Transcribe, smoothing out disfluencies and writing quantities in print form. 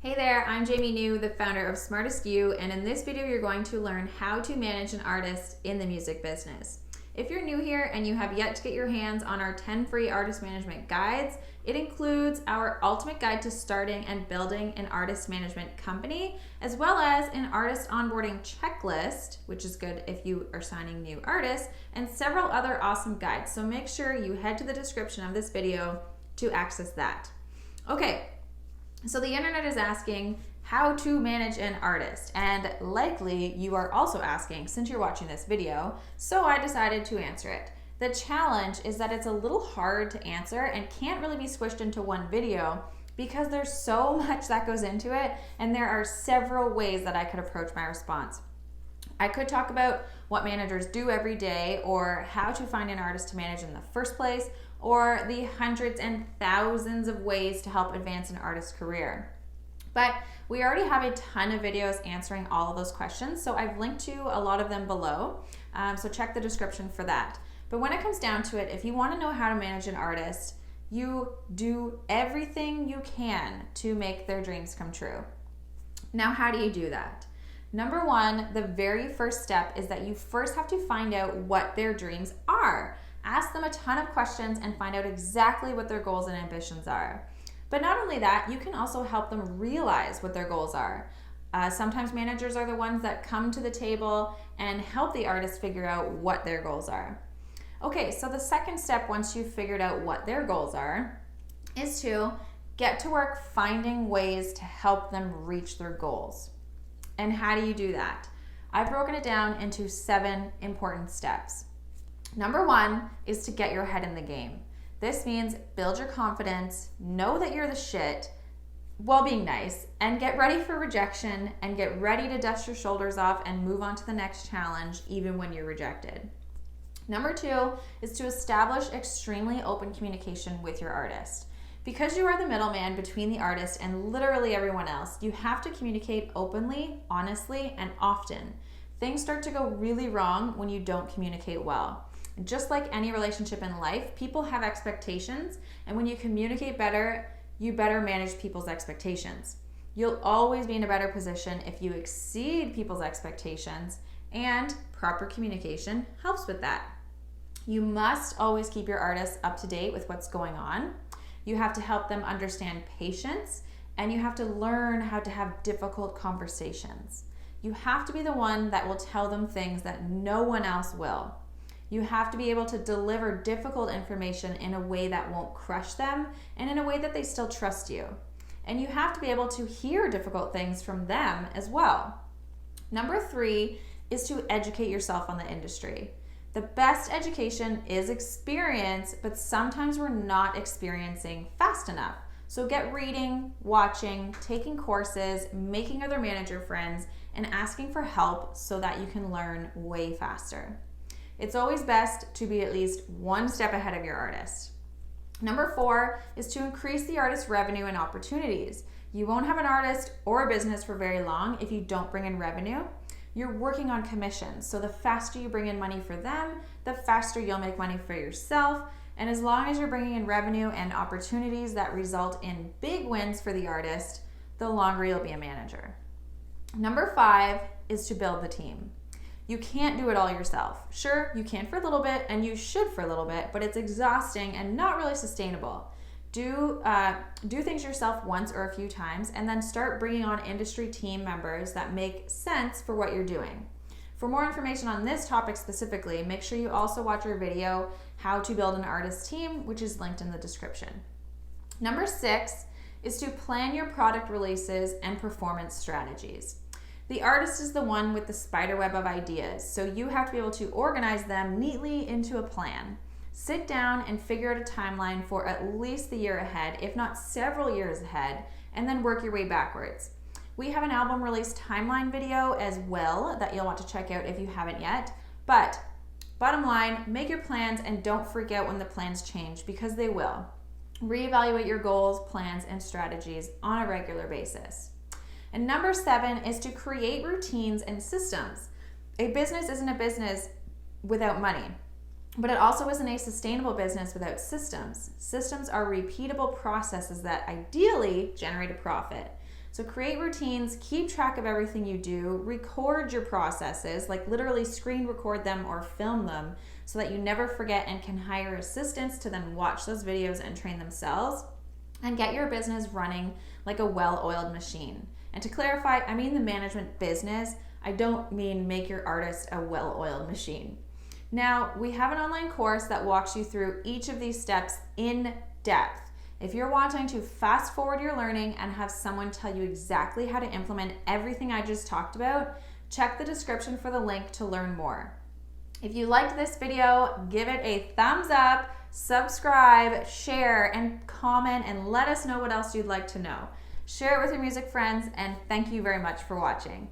Hey there, I'm Jamie New, the founder of SmartistU, and in this video you're going to learn how to manage an artist in the music business. If you're new here and you have yet to get your hands on our 10 free artist management guides, it includes our ultimate guide to starting and building an artist management company, as well as an artist onboarding checklist, which is good if you are signing new artists, and several other awesome guides. So make sure you head to the description of this video to access that. Okay. So the internet is asking how to manage an artist, and likely you are also asking since you're watching this video, so I decided to answer it. The challenge is that it's a little hard to answer and can't really be squished into one video because there's so much that goes into it, and there are several ways that I could approach my response. I could talk about what managers do every day, or how to find an artist to manage in the first place, or the hundreds and thousands of ways to help advance an artist's career. But we already have a ton of videos answering all of those questions, so I've linked to a lot of them below, so check the description for that. But when it comes down to it, if you want to know how to manage an artist, you do everything you can to make their dreams come true. Now, how do you do that? Number one, the very first step is that you first have to find out what their dreams are. Ask them a ton of questions and find out exactly what their goals and ambitions are. But not only that, you can also help them realize what their goals are. Sometimes managers are the ones that come to the table and help the artist figure out what their goals are. Okay, so the second step, once you've figured out what their goals are, is to get to work finding ways to help them reach their goals. And how do you do that? I've broken it down into 7 important steps. Number one is to get your head in the game. This means build your confidence, know that you're the shit while being nice, and get ready for rejection and get ready to dust your shoulders off and move on to the next challenge even when you're rejected. Number 2 is to establish extremely open communication with your artist. Because you are the middleman between the artist and literally everyone else, you have to communicate openly, honestly, and often. Things start to go really wrong when you don't communicate well. Just like any relationship in life, people have expectations, and when you communicate better, you better manage people's expectations. You'll always be in a better position if you exceed people's expectations, and proper communication helps with that. You must always keep your artists up to date with what's going on. You have to help them understand patience, and you have to learn how to have difficult conversations. You have to be the one that will tell them things that no one else will. You have to be able to deliver difficult information in a way that won't crush them and in a way that they still trust you. And you have to be able to hear difficult things from them as well. Number 3 is to educate yourself on the industry. The best education is experience, but sometimes we're not experiencing fast enough. So get reading, watching, taking courses, making other manager friends, and asking for help so that you can learn way faster. It's always best to be at least one step ahead of your artist. Number 4 is to increase the artist's revenue and opportunities. You won't have an artist or a business for very long if you don't bring in revenue. You're working on commissions, so the faster you bring in money for them, the faster you'll make money for yourself. And as long as you're bringing in revenue and opportunities that result in big wins for the artist, the longer you'll be a manager. Number 5 is to build the team. You can't do it all yourself. Sure, you can for a little bit, and you should for a little bit, but it's exhausting and not really sustainable. Do things yourself once or a few times, and then start bringing on industry team members that make sense for what you're doing. For more information on this topic specifically, make sure you also watch our video, How to Build an Artist Team, which is linked in the description. Number 6 is to plan your product releases and performance strategies. The artist is the one with the spider web of ideas, so you have to be able to organize them neatly into a plan. Sit down and figure out a timeline for at least the year ahead, if not several years ahead, and then work your way backwards. We have an album release timeline video as well that you'll want to check out if you haven't yet. But bottom line, make your plans and don't freak out when the plans change, because they will. Reevaluate your goals, plans, and strategies on a regular basis. And number 7 is to create routines and systems. A business isn't a business without money, but it also isn't a sustainable business without systems. Systems are repeatable processes that ideally generate a profit. So create routines, keep track of everything you do, record your processes, like literally screen record them or film them so that you never forget and can hire assistants to then watch those videos and train themselves, and get your business running like a well-oiled machine. And to clarify, I mean the management business. I don't mean make your artist a well-oiled machine. Now, we have an online course that walks you through each of these steps in depth. If you're wanting to fast forward your learning and have someone tell you exactly how to implement everything I just talked about, check the description for the link to learn more. If you liked this video, give it a thumbs up, subscribe, share, and comment, and let us know what else you'd like to know. Share it with your music friends, and thank you very much for watching.